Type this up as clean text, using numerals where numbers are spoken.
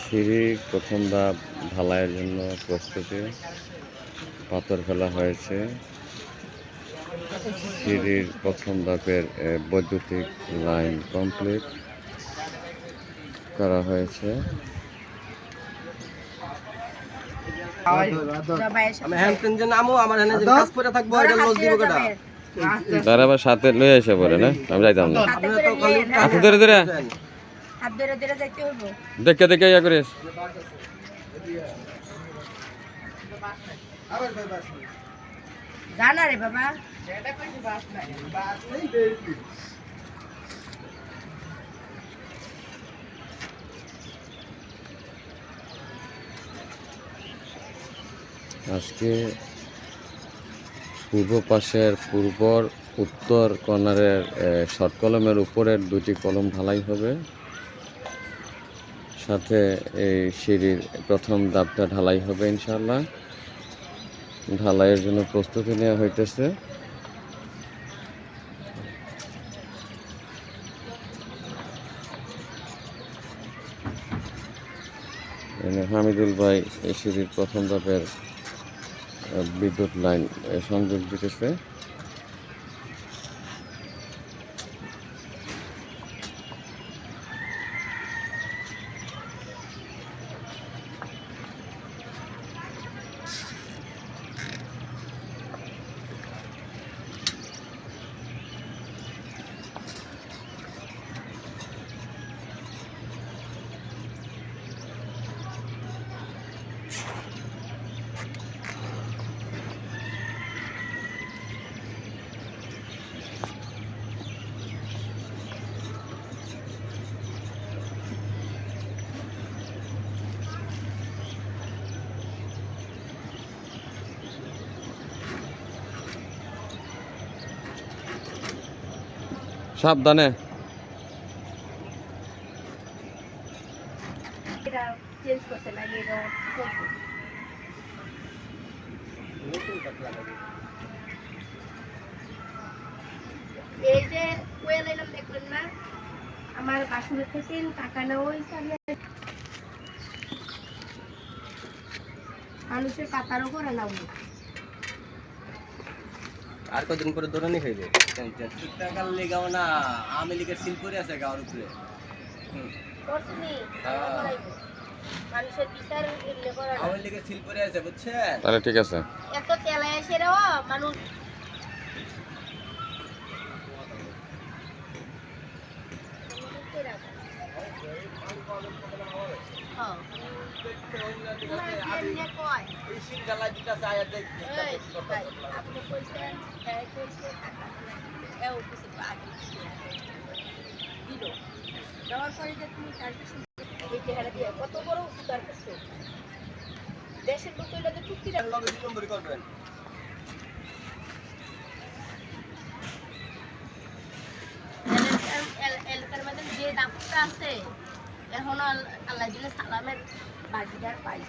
সিঁড়ির প্রথম ধাপ ঢালাইয়ের জন্য প্রস্তুতি, পাথর ফেলা হয়েছে। সিঁড়ির প্রথম ধাপের বৈদ্যুতিক লাইন কমপ্লিট করা হয়েছে। তারা আবার সাথে লয়ে এসে পড়ে না, আমি যাইতাম না। হাতে ধরে ধরে দেখে দেখে ইয়া করিস। জানা রে বাবা আজকে পূর্ব পাশের উত্তর কর্নারের শর্ট কলমের উপরের দুটি কলম ঢালাই হবে, সাথে এই সিঁড়ির প্রথম ধাপটা ঢালাই হবে ইনশাআল্লাহ। ঢালাইয়ের জন্য প্রস্তুতি নেওয়া হইতেছে। হামিদুল ভাই এই সিঁড়ির প্রথম ধাপের বিদ্যুৎ লাইন সংযোগ দিতেছে। সাবধানে। এই যে ওয়েল এলাম দেখলেন না, আমার বাসুরের থেকে টাকা নেওয়া হয়েছে। মানুষের পাতারও করে নাও আর কদিন পরে দৌড়ানি খাইবে টাকার লেগাও না। আওয়ামী লীগের সিল করে আছে গাওয়ার উপরে। মানুষের বিচার আওয়ামী লীগের সিল করে আছে, বুঝছেন? তাহলে ঠিক আছে। এত তেলায় এসে রে মানুষ কত বড় উপকার করছে দেশের লগে 2 নম্বরই করবেন। এলাকার মধ্যে যে দাপটা আছে এখন আল্লাহ দিলে সালামের বাকিটার পাই